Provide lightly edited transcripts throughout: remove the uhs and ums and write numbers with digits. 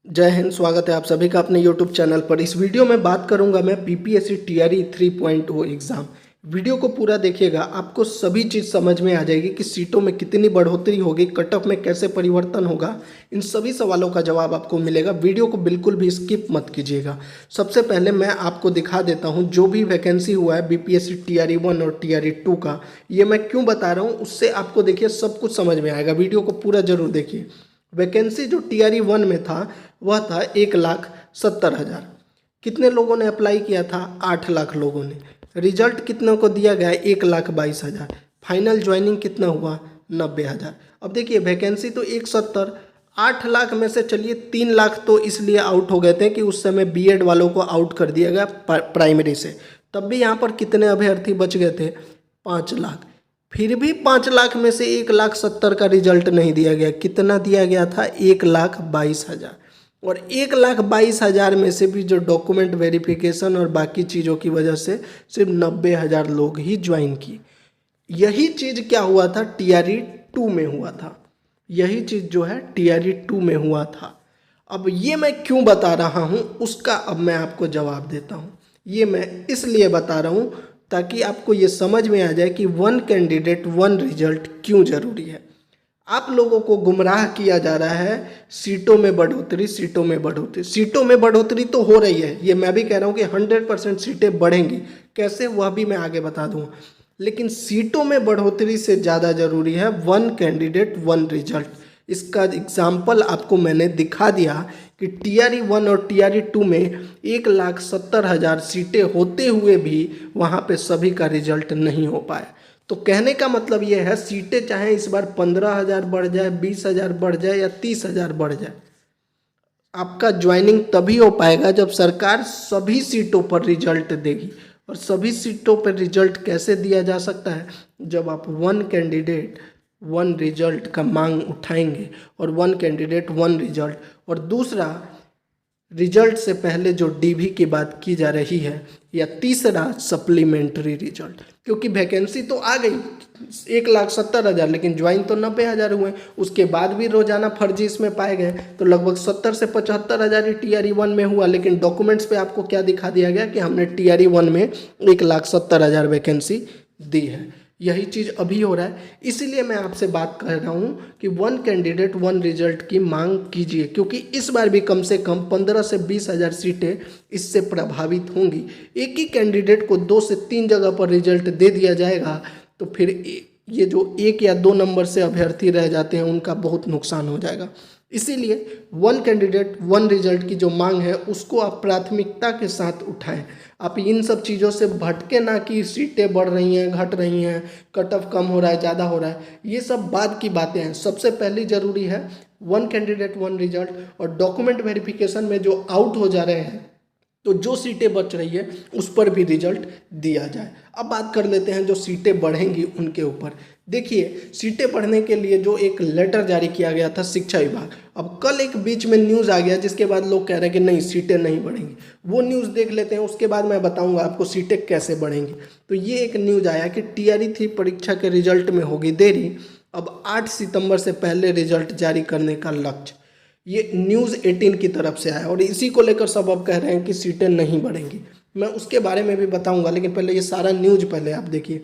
जय हिंद। स्वागत है आप सभी का अपने YouTube चैनल पर। इस वीडियो में बात करूंगा मैं बीपीएससी टीआरई 3.0 एग्ज़ाम। वीडियो को पूरा देखिएगा, आपको सभी चीज़ समझ में आ जाएगी कि सीटों में कितनी बढ़ोतरी होगी, कट ऑफ में कैसे परिवर्तन होगा। इन सभी सवालों का जवाब आपको मिलेगा। वीडियो को बिल्कुल भी स्किप मत कीजिएगा। सबसे पहले मैं आपको दिखा देता हूँ जो भी वैकेंसी हुआ है बीपीएससी टीआरई 1 और टीआरई 2 का। ये मैं क्यों बता रहा हूँ, उससे आपको देखिए सब कुछ समझ में आएगा। वीडियो को पूरा जरूर देखिए। वैकेंसी जो टीआरई 1 में था वह था 1,70,000। कितने लोगों ने अप्लाई किया था? 8 लाख लोगों ने। रिजल्ट कितनों को दिया गया? 1,22,000। फाइनल ज्वाइनिंग कितना हुआ? 90,000। अब देखिए वैकेंसी तो 170, 8 लाख में से चलिए 3 लाख तो इसलिए आउट हो गए थे कि उस समय बीएड वालों को आउट कर दिया गया प्राइमरी से। तब भी यहाँ पर कितने अभ्यर्थी बच गए थे? 5 लाख। फिर भी 5 लाख में से 1,70,000 का रिजल्ट नहीं दिया गया। कितना दिया गया था? 1,22,000। और 1,22,000 में से भी जो डॉक्यूमेंट वेरिफिकेशन और बाकी चीज़ों की वजह से सिर्फ 90,000 लोग ही ज्वाइन किए। यही चीज़ क्या हुआ था? टीआरई 2 में हुआ था। यही चीज़ जो है टीआरई 2 में हुआ था। अब ये मैं क्यों बता रहा हूँ उसका अब मैं आपको जवाब देता हूँ। ये मैं इसलिए बता रहा हूँ ताकि आपको ये समझ में आ जाए कि 1 कैंडिडेट 1 रिजल्ट क्यों ज़रूरी है। आप लोगों को गुमराह किया जा रहा है सीटों में बढ़ोतरी, सीटों में बढ़ोतरी। सीटों में बढ़ोतरी तो हो रही है, ये मैं भी कह रहा हूँ कि 100% सीटें बढ़ेंगी। कैसे, वह भी मैं आगे बता दूँगा। लेकिन सीटों में बढ़ोतरी से ज़्यादा ज़रूरी है 1 कैंडिडेट 1 रिजल्ट। इसका एग्जाम्पल आपको मैंने दिखा दिया कि टीआरई 1 और टीआरई 2 में 1,70,000 सीटें होते हुए भी वहाँ पे सभी का रिजल्ट नहीं हो पाया। तो कहने का मतलब ये है, सीटें चाहे इस बार 15,000 बढ़ जाए, 20,000 बढ़ जाए या 30,000 बढ़ जाए, आपका ज्वाइनिंग तभी हो पाएगा जब सरकार सभी सीटों पर रिजल्ट देगी। और सभी सीटों पर रिजल्ट कैसे दिया जा सकता है? जब आप 1 कैंडिडेट 1 रिजल्ट का मांग उठाएंगे। और 1 कैंडिडेट 1 रिजल्ट, और दूसरा रिजल्ट से पहले जो डीवी की बात की जा रही है, या तीसरा सप्लीमेंट्री रिजल्ट। क्योंकि वैकेंसी तो आ गई 1,70,000, लेकिन ज्वाइन तो 90,000 हुए। उसके बाद भी रोजाना फर्जी इसमें पाए गए, तो लगभग 70 से 75,000 ही टीआरई 1 में हुआ। लेकिन डॉक्यूमेंट्स पे आपको क्या दिखा दिया गया कि हमने टीआरई 1 में 1,70,000 वैकेंसी दी है। यही चीज़ अभी हो रहा है। इसीलिए मैं आपसे बात कर रहा हूँ कि 1 कैंडिडेट 1 रिजल्ट की मांग कीजिए, क्योंकि इस बार भी कम से कम 15 से 20,000 सीटें इससे प्रभावित होंगी। एक ही कैंडिडेट को 2 से 3 जगह पर रिजल्ट दे दिया जाएगा तो फिर ये जो 1 या 2 नंबर से अभ्यर्थी रह जाते हैं उनका बहुत नुकसान हो जाएगा। इसीलिए 1 कैंडिडेट 1 रिजल्ट की जो मांग है उसको आप प्राथमिकता के साथ उठाएं। आप इन सब चीज़ों से भटके ना कि सीटें बढ़ रही हैं, घट रही हैं, कट ऑफ कम हो रहा है, ज़्यादा हो रहा है। ये सब बाद की बातें हैं। सबसे पहली ज़रूरी है 1 कैंडिडेट 1 रिजल्ट। और डॉक्यूमेंट वेरिफिकेशन में जो आउट हो जा रहे हैं, तो जो सीटें बच रही है उस पर भी रिजल्ट दिया जाए। अब बात कर लेते हैं जो सीटें बढ़ेंगी उनके ऊपर। देखिए, सीटें बढ़ने के लिए जो एक लेटर जारी किया गया था शिक्षा विभाग, अब कल एक बीच में न्यूज़ आ गया जिसके बाद लोग कह रहे हैं कि नहीं सीटें नहीं बढ़ेंगी। वो न्यूज़ देख लेते हैं, उसके बाद मैं बताऊंगा आपको सीटें कैसे बढ़ेंगी। तो ये एक न्यूज़ आया कि टीआरई 3 परीक्षा के रिजल्ट में होगी देरी, अब 8 सितंबर से पहले रिजल्ट जारी करने का लक्ष्य। ये न्यूज़ 18 की तरफ से आया और इसी को लेकर सब अब कह रहे हैं कि सीटें नहीं बढ़ेंगी। मैं उसके बारे में भी बताऊंगा, लेकिन पहले ये सारा न्यूज़ पहले आप देखिए।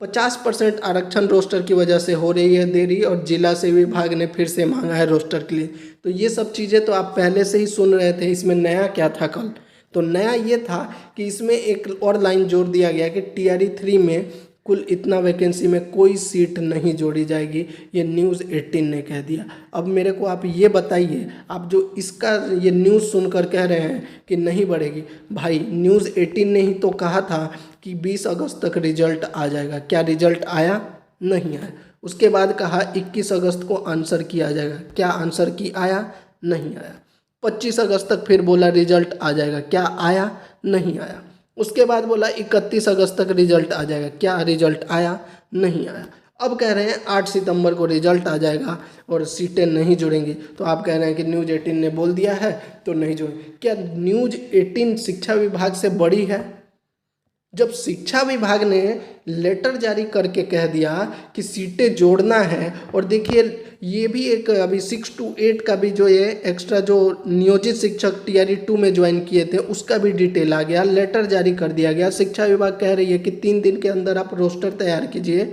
50% आरक्षण रोस्टर की वजह से हो रही है देरी, और जिला से विभाग ने फिर से मांगा है रोस्टर के लिए। तो ये सब चीज़ें तो आप पहले से ही सुन रहे थे। इसमें नया क्या था कल? तो नया ये था कि इसमें एक और लाइन जोड़ दिया गया कि टीआरई 3 में कुल इतना वैकेंसी में कोई सीट नहीं जोड़ी जाएगी। ये न्यूज़ 18 ने कह दिया। अब मेरे को आप ये बताइए, आप जो इसका ये न्यूज़ सुनकर कह रहे हैं कि नहीं बढ़ेगी, भाई न्यूज़ 18 ने ही तो कहा था कि 20 अगस्त तक रिजल्ट आ जाएगा। क्या रिजल्ट आया? नहीं आया। उसके बाद कहा 21 अगस्त को आंसर किया जाएगा। क्या आंसर की आया? नहीं आया। 25 अगस्त तक फिर बोला रिजल्ट आ जाएगा। क्या आया? नहीं आया। उसके बाद बोला 31 अगस्त तक रिजल्ट आ जाएगा। क्या रिजल्ट आया? नहीं आया। अब कह रहे हैं 8 सितंबर को रिजल्ट आ जाएगा और सीटें नहीं जुड़ेंगी। तो आप कह रहे हैं कि न्यूज़ 18 ने बोल दिया है तो नहीं जुड़ेंगी। क्या न्यूज़ 18 शिक्षा विभाग से बड़ी है? जब शिक्षा विभाग ने लेटर जारी करके कह दिया कि सीटें जोड़ना है, और देखिए ये भी एक अभी 6 to 8 का भी जो ये एक्स्ट्रा जो नियोजित शिक्षक टीआरई 2 में ज्वाइन किए थे उसका भी डिटेल आ गया, लेटर जारी कर दिया गया। शिक्षा विभाग कह रही है कि 3 दिन के अंदर आप रोस्टर तैयार कीजिए,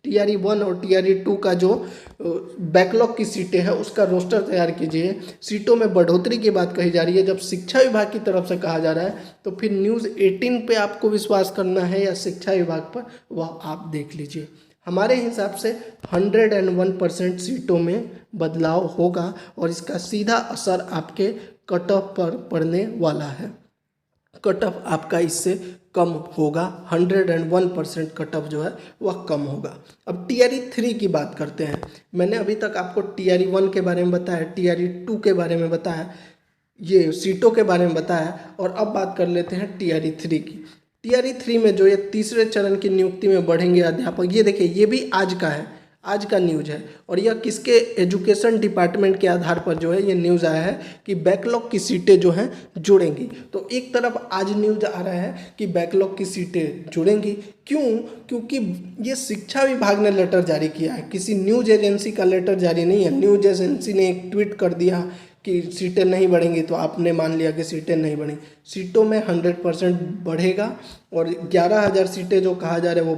टीआरई 1 और टीआरई 2 का जो बैकलॉग की सीटें हैं उसका रोस्टर तैयार कीजिए। सीटों में बढ़ोतरी की बात कही जा रही है। जब शिक्षा विभाग की तरफ से कहा जा रहा है तो फिर न्यूज़ 18 पे आपको विश्वास करना है या शिक्षा विभाग पर, वह आप देख लीजिए। हमारे हिसाब से 101% सीटों में बदलाव होगा और इसका सीधा असर आपके कट ऑफ पर पड़ने वाला है। कट ऑफ आपका इससे कम होगा, 101% कट ऑफ जो है वह कम होगा। अब टीआरई 3 की बात करते हैं। मैंने अभी तक आपको टीआरई 1 के बारे में बताया, टीआरई 2 के बारे में बताया, ये सीटों के बारे में बताया, और अब बात कर लेते हैं टीआरई 3 की। टीआरई 3 में जो ये तीसरे चरण की नियुक्ति में बढ़ेंगे अध्यापक, ये देखिए ये भी आज का है, आज का न्यूज़ है, और यह किसके एजुकेशन डिपार्टमेंट के आधार पर जो है ये न्यूज़ आया है कि बैकलॉग की सीटें जो हैं जुड़ेंगी। तो एक तरफ आज न्यूज़ आ रहा है कि बैकलॉग की सीटें जुड़ेंगी, क्यों? क्योंकि ये शिक्षा विभाग ने लेटर जारी किया है, किसी न्यूज़ एजेंसी का लेटर जारी नहीं है। न्यूज़ एजेंसी ने एक ट्वीट कर दिया कि सीटें नहीं बढ़ेंगी, तो आपने मान लिया कि सीटें नहीं बढ़ेंगी। सीटों में 100% बढ़ेगा, और 11,000 सीटें जो कहा जा रहा है वो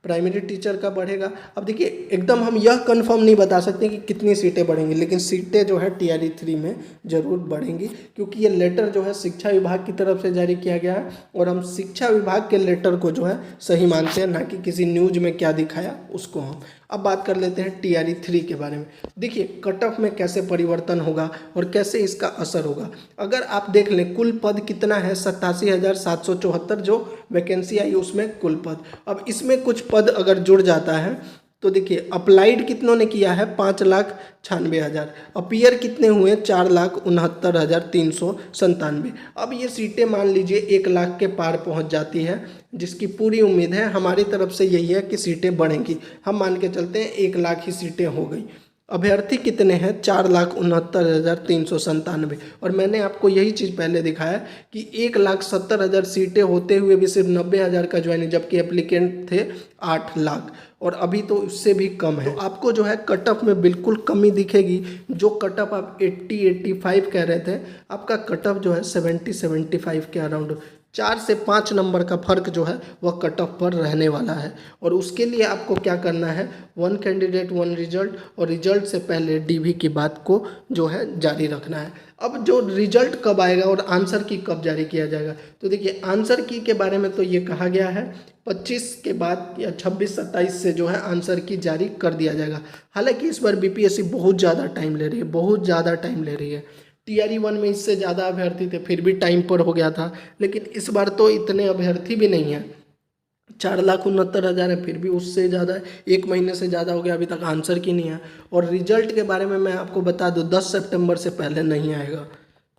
प्राइमरी टीचर का बढ़ेगा। अब देखिए एकदम हम यह कंफर्म नहीं बता सकते कि कितनी सीटें बढ़ेंगी, लेकिन सीटें जो है टीआरई 3 में ज़रूर बढ़ेंगी, क्योंकि ये लेटर जो है शिक्षा विभाग की तरफ से जारी किया गया है, और हम शिक्षा विभाग के लेटर को जो है सही मानते हैं, ना कि किसी न्यूज़ में क्या दिखाया उसको हम। अब बात कर लेते हैं टीआरई 3 के बारे में। देखिए कट ऑफ में कैसे परिवर्तन होगा और कैसे इसका असर होगा। अगर आप देख लें कुल पद कितना है, 87,774 जो वैकेंसी आई उसमें कुल पद। अब इसमें कुछ पद अगर जुड़ जाता है तो देखिए अप्लाइड कितनों ने किया है, 5,96,000। अपीयर कितने हुए, 4,69,397। अब ये सीटें मान लीजिए 1 लाख के पार पहुंच जाती है, जिसकी पूरी उम्मीद है, हमारी तरफ से यही है कि सीटें बढ़ेंगी। हम मान के चलते हैं 1 लाख ही सीटें हो गई। अभ्यर्थी कितने हैं, 4,69,397। और मैंने आपको यही चीज़ पहले दिखाया कि 1,70,000 सीटें होते हुए भी सिर्फ 90,000 का ज्वाइनिंग, जबकि एप्लीकेंट थे 8 लाख, और अभी तो उससे भी कम है। तो आपको जो है कट ऑफ में बिल्कुल कमी दिखेगी। जो कट ऑफ आप 80-85 कह रहे थे, आपका कट ऑफ जो है 70-75 के अराउंड, 4 से 5 नंबर का फर्क जो है वह कट ऑफ पर रहने वाला है। और उसके लिए आपको क्या करना है, 1 कैंडिडेट 1 रिजल्ट, और रिजल्ट से पहले डीवी की बात को जो है जारी रखना है। अब जो रिजल्ट कब आएगा और आंसर की कब जारी किया जाएगा, तो देखिए आंसर की के बारे में तो ये कहा गया है 25 के बाद या 26-27 से जो है आंसर की जारी कर दिया जाएगा। हालांकि इस बार बीपीएससी बहुत ज़्यादा टाइम ले रही है, बहुत ज़्यादा टाइम ले रही है। टीआरई 1 में इससे ज़्यादा अभ्यर्थी थे, फिर भी टाइम पर हो गया था, लेकिन इस बार तो इतने अभ्यर्थी भी नहीं हैं। 4,69,000 है, फिर भी उससे ज़्यादा है, 1 महीने से ज़्यादा हो गया, अभी तक आंसर की नहीं है। और रिजल्ट के बारे में मैं आपको बता दूं, 10 सितंबर से पहले नहीं आएगा।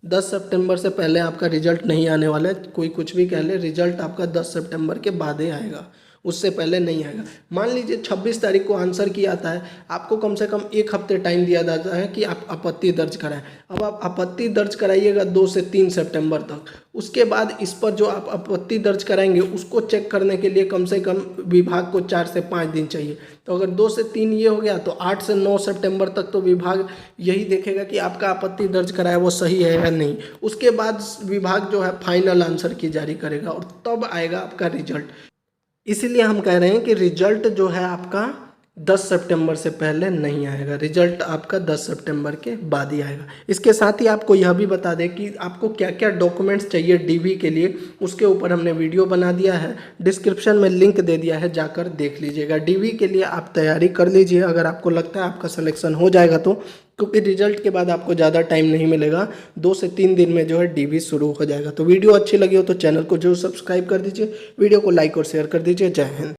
10 सितंबर से पहले आपका रिजल्ट नहीं आने वाला है। कोई कुछ भी कह ले, रिजल्ट आपका 10 सितंबर के बाद ही आएगा, उससे पहले नहीं आएगा। मान लीजिए 26 तारीख को आंसर की आता है, आपको कम से कम 1 हफ्ते टाइम दिया जाता है कि आप आपत्ति दर्ज कराएं। अब आप आपत्ति दर्ज कराइएगा 2 से 3 सितंबर तक। उसके बाद इस पर जो आप आपत्ति दर्ज कराएंगे उसको चेक करने के लिए कम से कम विभाग को 4 से 5 दिन चाहिए। तो अगर 2 से 3 ये हो गया, तो 8 से 9 सितंबर तक तो विभाग यही देखेगा कि आपका आपत्ति दर्ज कराया वो सही है या नहीं। उसके बाद विभाग जो है फाइनल आंसर की जारी करेगा, और तब आएगा आपका रिजल्ट। इसीलिए हम कह रहे हैं कि रिजल्ट जो है आपका 10 सितंबर से पहले नहीं आएगा, रिजल्ट आपका 10 सितंबर के बाद ही आएगा। इसके साथ ही आपको यह भी बता दें कि आपको क्या क्या डॉक्यूमेंट्स चाहिए डीवी के लिए, उसके ऊपर हमने वीडियो बना दिया है, डिस्क्रिप्शन में लिंक दे दिया है, जाकर देख लीजिएगा। डीवी के लिए आप तैयारी कर लीजिए, अगर आपको लगता है आपका सिलेक्शन हो जाएगा तो, क्योंकि रिजल्ट के बाद आपको ज़्यादा टाइम नहीं मिलेगा, 2 से 3 दिन में जो है डीवी शुरू हो जाएगा। तो वीडियो अच्छी लगी हो तो चैनल को जरूर सब्सक्राइब कर दीजिए, वीडियो को लाइक और शेयर कर दीजिए। जय हिंद।